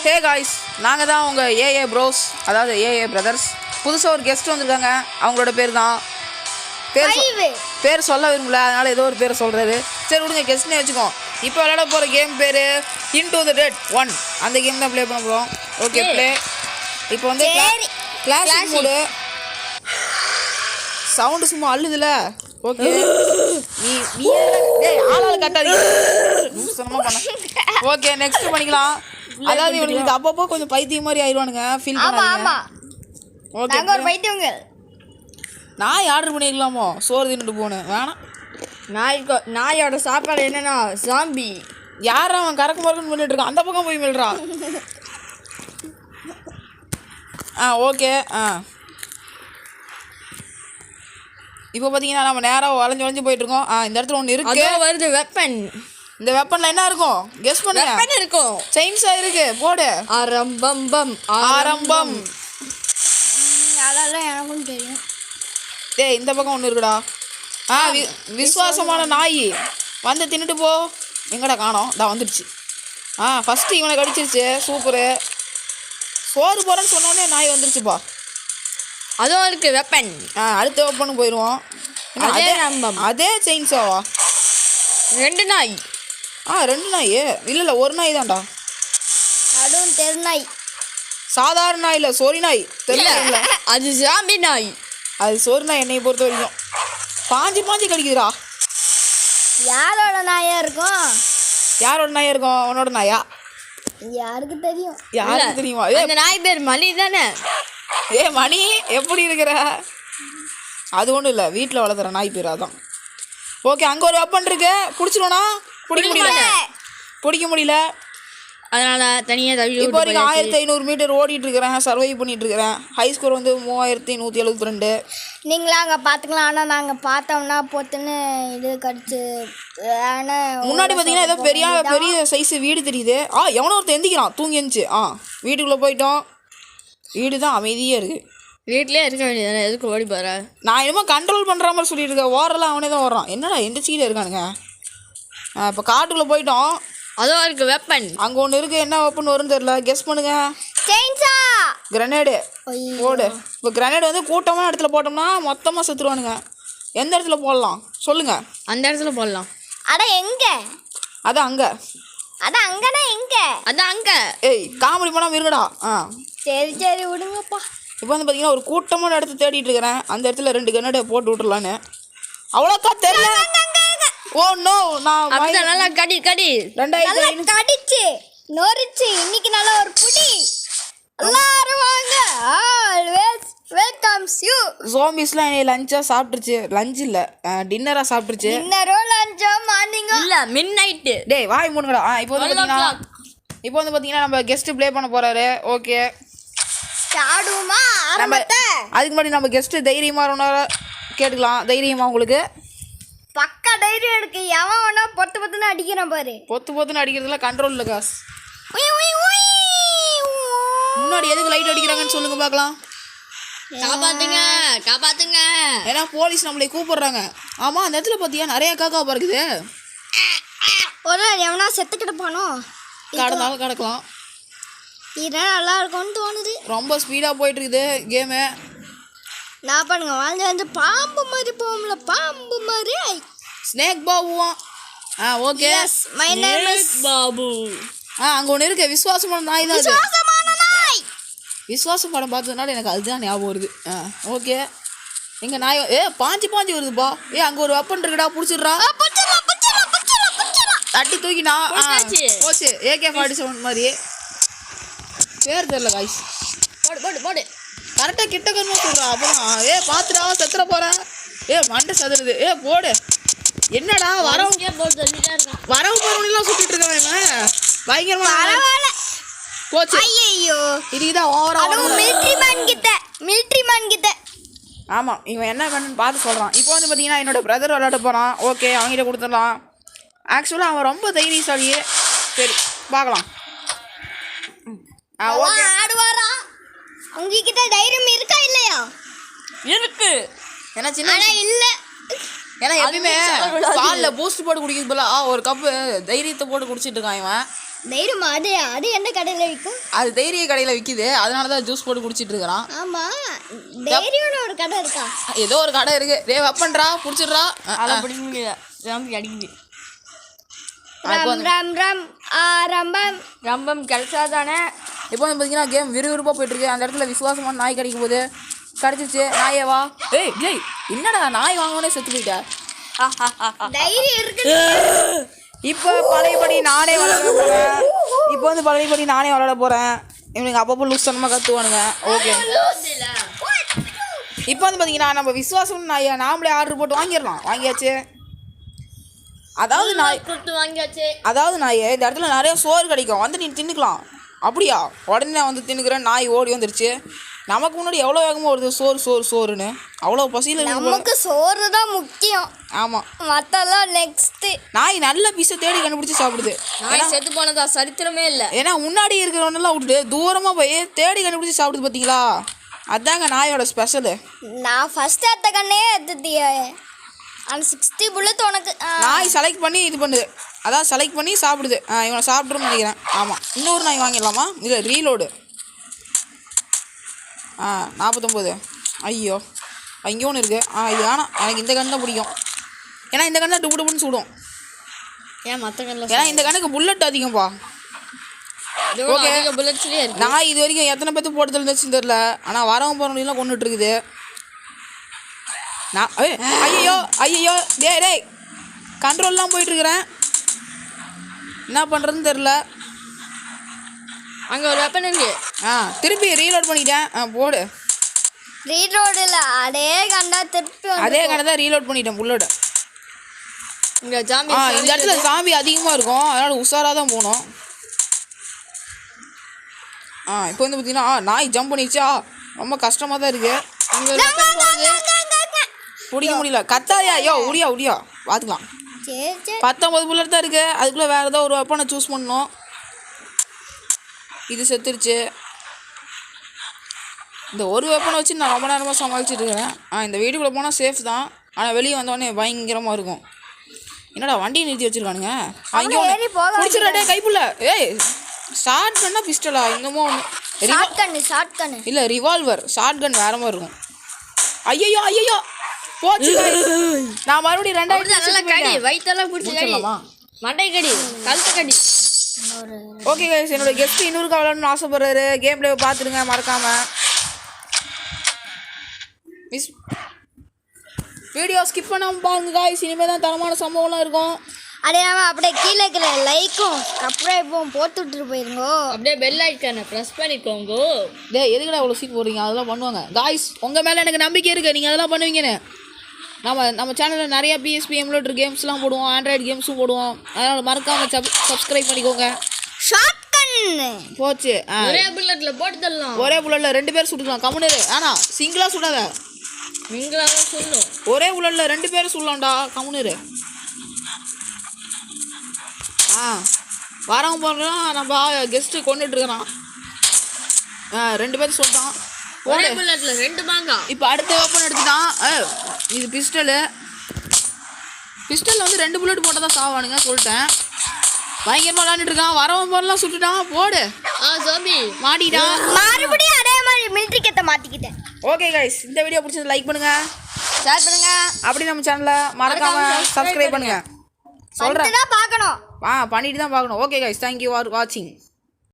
Hey guys, நாங்கள் தான் உங்கள் ஏஏ ப்ரோஸ், அதாவது ஏஏ பிரதர்ஸ். புதுசாக ஒரு கெஸ்ட் வந்திருக்காங்க. அவங்களோட பேர் தான் பேர் சொல்ல விரும்பல, அதனால் ஏதோ ஒரு பேரை சொல்கிறது. சரி விடுங்க, கெஸ்ட்னே வச்சுக்கோ. இப்போ விளையாட போகிற கேம் பேர் இன்டு த டெட் 1. அந்த கேம் தான் ப்ளே பண்ண போகிறோம். Okay play. இப்போ வந்து கிளாசிக் மோடு. சவுண்டு சும்மா அள்ளுதுல. ஓகே நீ ஆளால் கட்டாதீங்க. ஓகே நெக்ஸ்ட் பண்ணிக்கலாம். அதாவது இவனுக்கு அப்பப்போ கொஞ்சம் பைத்தியம் மாதிரி ஆயிடுவானுங்க. ஃபீல் பண்ணாதீங்க. ஓகே நாங்க ஒரு பைத்தியங்க. நாய் ஆர்டர் பண்ணிக்கலாமோ? சோறு தின்னுட்டு போனேன். வேணாம். நாயோட சாப்பாடு என்னன்னா ஜாம்பி. யாரும் அவன் கறக்கு மறக்குன்னு பண்ணிட்டு இருக்கான். அந்த பக்கம் போய் மில்றான். ஓகே. இப்போ பார்த்தீங்கன்னா நம்ம நேராக வளைஞ்சு போயிட்டு இருக்கோம். இந்த இடத்துல ஒன்று இருக்கு. வருது வெப்பன். இந்த வெப்பன்ல என்ன இருக்கும்? கெஸ் பண்ணுங்க. வெப்பன் இருக்கும். செயின்ஸா இருக்கு. போடு. ஆரம்பம். அதெல்லாம் எனக்கும் தெரியும். டேய் இந்த பக்கம் ஒன்று இருக்குடா. விசுவாசமான நாய் வந்து தின்னுட்டு போ. எங்கடா காணோம்? தான் வந்துடுச்சு. ஃபஸ்ட்டு இவனை கடிச்சிருச்சு. சூப்பரு. சோறு போகிறேன்னு சொன்னோடனே நாய் வந்துருச்சுப்பா. அதுவும் இருக்கு வெப்பன். அடுத்த வெப்பனுக்கு போயிடுவோம். அதே செயின்ஸாவா? 2 நாய். 2 நாய் இல்லை ஒரு நாய் தான்டா. அதுவும் தெரு நாய். சாதாரண நாய் இல்லை, சொறி நாய். தெரியல, அது ஜாம்பி நாய். அது சொறி நாய். என்னை பொறுத்த வரைக்கும் பாஞ்சு கடிக்குதுடா. யாரோட நாயா இருக்கும்? யாரோட நாயா இருக்கும்? அவனோட நாயா? யாருக்கு தெரியும்? யாருக்கு தெரியுமா? அந்த நாய் பேர் மணி தானே? மணி எப்படி இருக்கிற? அது ஒன்றும் இல்லை, வீட்டில் வளர்த்துற நாய் பேர் அதான். ஓகே, அங்கே ஒரு வெப்பன் இருக்கு. பிடிச்சிருவோனா? பிடிக்க முடியல. அதனால தனியாக தள்ளி. இப்போ வரைக்கும் 1500 மீட்டர் ஓடிட்டு இருக்கிறேன். சர்வை பண்ணிட்டு இருக்கிறேன். ஹை ஸ்கோர் வந்து 3172. நீங்களா அங்கே பார்த்துக்கலாம். ஆனால் நாங்கள் பார்த்தோம்னா பொத்துன்னு இது கடிச்சு. முன்னாடி பார்த்தீங்கன்னா ஏதோ பெரிய சைஸ் வீடு தெரியுது. எவனோ ஒருத்தர் எந்திக்கிறான், தூங்கி இருந்துச்சு. வீட்டுக்குள்ளே போயிட்டோம். வீடு தான் அமைதியாக இருக்குது. வீட்லேயே இருக்க வேண்டியதானே, எதுக்கு ஓடி போகிற? நான் என்னமோ கண்ட்ரோல் பண்ணுற மாதிரி சொல்லிட்டு இருக்கேன். ஓரெல்லாம் அவனே தான் ஓடுறான். என்னடா எந்திரிச்சிக்கிட்டே இருக்கானுங்க. இப்போ காட்டுக்குள்ளே போயிட்டோம். அதுவும் இருக்கு வெப்பன். அங்கே ஒன்று இருக்குது. என்ன வெப்பன் வரும்னு தெரியல. கெஸ் பண்ணுங்க. கிரனேடு. போடு. இப்போ கிரனேடு வந்து கூட்டமான இடத்துல போட்டோம்னா மொத்தமாக செத்துருவானுங்க. எந்த இடத்துல போடலாம் சொல்லுங்க? அந்த இடத்துல போடலாம். எங்கே? அதான் அங்கே. அதான் அங்கே. காமெடி பண்ணாமல் இருக்குடா. சரி விடுங்கப்பா. இப்போ வந்து பார்த்தீங்கன்னா ஒரு கூட்டமான இடத்த தேடிட்டு இருக்கிறேன். அந்த இடத்துல 2 கிரனேடை போட்டு விட்டுறலான்னு. அவ்வளோக்கா தெரியல. ஓ நோ, நான் நல்லா கடி 2000 கடிச்சு நொறிச்சு. இன்னைக்கு நல்ல ஒரு புடி. எல்லாரும் வாங்க. Always welcomes you. ஜோம்பிஸ்லாம் என்னை லஞ்சா சாப்பிட்டுருச்சு. லஞ்ச் இல்லை, டின்னராக சாப்பிட்டுருச்சு. டின்னரோ லஞ்சோ மார்னிங்கோ இல்லை மிட் நைட்டு. டேய் வாய் மூணுங்கடா. இப்போ வந்து பார்த்தீங்கன்னா நம்ம கெஸ்ட்டு ப்ளே பண்ண போகிறாரு. ஓகே சாடுமா நம்ம அதுக்கு முன்னாடி நம்ம கெஸ்ட்டு தைரியமாக கேட்டுக்கலாம். தைரியமா உங்களுக்கு? பக்கா தைரியம் இருக்கு. எவன் வேணா பொத்துன்னு அடிக்கிறான் பாரு. பொத்துன்னு அடிக்கிறதுல கண்ட்ரோல் இல்லை காசு. முன்னாடி எதுக்கு லைட் அடிக்கிறாங்கன்னு சொல்லுங்க பார்க்கலாம். காப்பாத்துங்க. ஏன்னா போலீஸ் நம்மளை கூப்பிடுறாங்க. ஆமாம், அந்த இடத்துல பார்த்தியா நிறைய காக்கா பறக்குது. ஒரு நாள் எவனா செத்து கிடப்பானோ? கிடக்கலாம். இதுதான் நல்லா இருக்கும்னு தோணுது. ரொம்ப ஸ்பீடாக போயிட்டு இருக்குது கேமு. நான் பண்ணுங்க வந்து பாம்பு மாதிரி போகும்ல, பாம்பு மாதிரி. ஸ்னேக் பாபுவான். Okay my name is Babu. அங்கே ஒன்று இருக்கு. விசுவாசமான நாய் தான். விசுவாசம் படம் பார்த்ததுனால எனக்கு அதுதான் ஞாபகம் வருது. ஓகே எங்கள் நாய் பாஞ்சு வருதுப்பா. அங்கே ஒரு வெப்பன் இருக்குடா. பிடிச்சிடுறா. தட்டி தூக்கினா போச்சு. AK-47 மாதிரி பேர் தெரியல காய்ஸ். போடு கரெக்டாக கிட்ட கருமா சொல்கிறா. அப்புறம் பார்த்துடா செத்துற போகிறேன். மண்டை சதுருது. போடு. என்னடா வரவு போகிறவனெல்லாம் சுற்றிட்டு இருக்கான். பயங்கரமாக போச்சு. ஐயோ இதுதான் ஓவரா மிலிட்ரி மேன் கிட்ட. ஆமாம், இவன் என்ன பண்ணுன்னு பார்த்து சொல்கிறான். இப்போ வந்து பார்த்தீங்கன்னா என்னோட பிரதர் விளையாட போகிறான். ஓகே அவங்ககிட்ட கொடுத்துடலாம். ஆக்சுவலாக அவன் ரொம்ப தைரியசாலி. சரி பார்க்கலாம். ஓகே ஆடுவாரா? உங்ககிட்ட தைரியம் இருக்கா இல்லையா? இருக்கு. ஏன்னா சின்ன இல்லை. ஏன்னா எப்பயுமே பாலில் பூஸ்ட் போட்டு குடிக்கிறது போல ஒரு கப்பு தைரியத்தை போட்டு குடிச்சிட்டு இருக்கான் இவன். தைரியமா அது அது எந்த கடையில் விற்கும்? அது தைரிய கடையில் விற்கிது, அதனால தான் ஜூஸ் போட்டு குடிச்சிட்டு இருக்கிறான். ஆமாம், தைரியம்னு ஒரு கடை இருக்கா? ஏதோ ஒரு கடை இருக்கு. டே வப்பன்றா பிடிச்சிடுறா. அதெல்லாம் பிடிக்க முடியல, ஜாம்பி அடிக்குது. ரம் ரம் ரம் ஆரம்பம். ரம்பம் கிடைச்சாதானே. இப்போ வந்து பார்த்தீங்கன்னா கேம் விறுவிறுப்பாக போயிட்டுருக்கு. அந்த இடத்துல விசுவாசமான நாய் கிடைக்கும் போது கிடச்சிச்சு. நாயேவா? ஏய் ஜெய், என்னடா நாய் வாங்கினோடனே செத்து போயிட்ட. தைரியம் இருக்கு. இப்போ பழையபடி நானே விளையாட போகிறேன். இப்போ வந்து பழையபடி நானே விளையாட போகிறேன். இவனுக்கு அப்பப்போ லூஸ் தனமாக கற்றுவானுங்க. ஓகே, இப்போ வந்து பார்த்தீங்கன்னா நம்ம விசுவாசம் நாயை நாமளே ஆர்டர் போட்டு வாங்கிடலாம். வாங்கியாச்சு. அதாவது நாய் கொடுத்து வாங்கியாச்சு. அதாவது நாயே இந்த இடத்துல நிறைய சோறு கிடைக்கும், வந்து நீ தின்னுக்கலாம். அப்படியா? உடனே வந்து தின்னுக்கிறேன். நாய் ஓடி வந்துருச்சு. நமக்கு முன்னாடி எவ்வளோ வேகமாக வருது சோறு சோறு சோறுன்னு. அவ்வளோ பசியில் நமக்கு சோறு தான் முக்கியம். ஆமாம், மற்றெல்லாம் நெக்ஸ்ட்டு. நாய் நல்ல பீஸை தேடி கண்டுபிடிச்சி சாப்பிடுது. நாய் செத்து போனதா சரித்திரமே இல்லை. ஏன்னா முன்னாடி இருக்கிறவனெல்லாம் விட்டுட்டு தூரமாக போய் தேடி கண்டுபிடிச்சி சாப்பிடுது பார்த்தீங்களா? அதாங்க நாயோட ஸ்பெஷலு. நான் ஃபர்ஸ்ட் எடுத்த கண்ணே எடுத்துட்டியே. அந்த 60 புல்லட் உனக்கு. நாய் செலக்ட் பண்ணி இது பண்ணுது, அதான் செலக்ட் பண்ணி சாப்பிடுது. இவனை சாப்பிட்ருன்னு நினைக்கிறேன். ஆமாம், இன்னொரு நாய் வாங்கிடலாமா? இல்லை, ரீலோடு. 49. ஐயோ, இங்கே ஒன்று இருக்குது. இது வேணாம், எனக்கு இந்த கண்ணு தான் பிடிக்கும். ஏன்னா இந்த கண்ணு டுப்பு டுப்புன்னு சுடும். ஏன் மற்ற கண்ணில்? ஏன்னா இந்த கண்ணுக்கு புல்லட் அதிகம்ப்பா. ஓகே, புல்லட்ஸ்லேயே இருக்கு. நாய் இது வரைக்கும் எத்தனை பேர்த்து போட்டு இருந்துச்சுன்னு தெரில. ஆனால் வரவங்க போகிறவங்களாம் கொண்டுட்டு இருக்குது. நான் ஐயோ ஐயோ டேய் கண்ட்ரோல்லாம் போயிட்டுருக்குறேன். என்ன பண்ணுறதுன்னு தெரில. அங்கே ஒரு வெப்பன் இருக்கு. திருப்பி ரீலோட் பண்ணிட்டேன். போடு. ரீலோடில் அதே கண்டா திருப்பி அதே கடை தான் ரீலோட் பண்ணிட்டேன் புல்லோட. இங்கே ஜாம்பி இந்த இடத்துல ஜாம்பி அதிகமாக இருக்கும், அதனால் உஷாராக தான் போகணும். இப்போ வந்து பார்த்தீங்கன்னா நாய் ஜம்ப் பண்ணிடுச்சா, ரொம்ப கஷ்டமாக தான் இருக்குது. இங்கே ஒரு வெப்பன் போகுது. பிடிக்க முடியல. கத்தாரியா? யோ உடியா உடியா பார்த்துக்கலாம். சரி சரி. 19 புல்லட் தான் இருக்குது. அதுக்குள்ளே வேறு ஏதோ ஒரு வெப்பனை சூஸ் பண்ணணும். இது செத்துருச்சு. இந்த ஒரு வெப்பனை வச்சு நான் ரொம்ப நேரமாக சமாளிச்சுட்டு இருக்கிறேன். இந்த வீட்டுக்குள்ளே போனால் சேஃப் தான், ஆனால் வெளியே வந்தோடனே பயங்கரமாக இருக்கும். என்னடா வண்டியை நிறுத்தி வச்சுருக்கானுங்க. அங்கே ஏறி போக பிடிச்சிடே கைப்புள்ள. ஏய், ஷார்ட் கன்னா பிஸ்டலா? இன்னமும் ஒன்று ஷார்ட் கன்னு. இல்லை, ரிவால்வர். ஷார்ட் கன் வேற மாதிரி இருக்கும். ஐயோ ஐயோ போச்சு. நான் மறுபடியும் நல்லா கடி, 2 வயிற்றெல்லாம் பிடிச்சி கடி, மண்டை கடி, கழுத்து கடி. ஓகே கைஸ், என்னோட கெஸ்ட் இன்னொருக்கா விளாடணும்னு ஆசைப்படுறாரு. கேம் பிளே பார்த்துடுங்க மறக்காம. மிஸ் வீடியோ ஸ்கிப் பண்ணாமல் பாருங்க கைஸ். இனிமேல் தான் தரமான சம்பவம்லாம் இருக்கும். அடையாமல் அப்படியே கீழே இருக்கிற லைக்கும் சப்ஸ்கிரைபும் போட்டு விட்டுட்டு போயிருங்கோ. அப்படியே பெல் ஐக்கானை ப்ரெஸ் பண்ணிக்கோங்க. எதுக்குடா அவ்வளோ சீட் போடுறீங்க? அதெல்லாம் பண்ணுவாங்க கைஸ். உங்கள் மேலே எனக்கு நம்பிக்கை இருக்குது, நீங்கள் அதெல்லாம் பண்ணுவீங்கன்னு. நம்ம சேனலில் நிறையா பிஎஸ்பி எமுலேட்டர் கேம்ஸ்லாம் போடுவோம், ஆண்ட்ராய்டு கேம்ஸும் போடுவோம். அதனால் மறக்காமல் சப்ஸ்கிரைப் பண்ணிக்கோங்க. ஷார்ட் கன் போச்சு. ஒரே புல்லட்டில் போட்டு தரலாம். ஒரே புல்லட்டில் 2 பேர் சுட்டுக்கலாம். கம்முனு. ஆனால் சிங்கிளாக சுடாத, நீங்களாக சொல்லும். ஒரே புல்லட்டில் 2 பேர் சுடலாம்டா. கம்முனு. வரவங்க போகிறோம். நம்ம கெஸ்ட்டு கொண்டுட்டு இருக்கிறான். 2 பேர் சொல்லிட்டான். ஒரே புல்லட்டில் 2 மாங்கா. இப்போ அடுத்த ஓப்பன் எடுத்துட்டான். இது பிஸ்டலு. பிஸ்டலில் வந்து 2 புல்லட் போட்டால் தான் சாவானுங்க சொல்லிட்டேன். பயங்கரமாக விளாண்டுட்டு இருக்கான். வரவன் போறலாம் சுட்டுட்டான். போடு. ஜாம்பி மாட்டிட்டான். மறுபடியும் அதே மாதிரி மிலிட்ரி கத்தை மாற்றிக்கிட்டேன். ஓகே கைஸ், இந்த வீடியோ பிடிச்சது லைக் பண்ணுங்க, ஷேர் பண்ணுங்க. அப்படி நம்ம சேனலை மறக்காம சப்ஸ்கிரைப் பண்ணுங்க. சொல்கிறேன், பார்க்கணும். பண்ணிட்டு தான் பார்க்கணும். ஓகே கைஸ், தேங்க்யூ ஃபார் வாட்சிங்.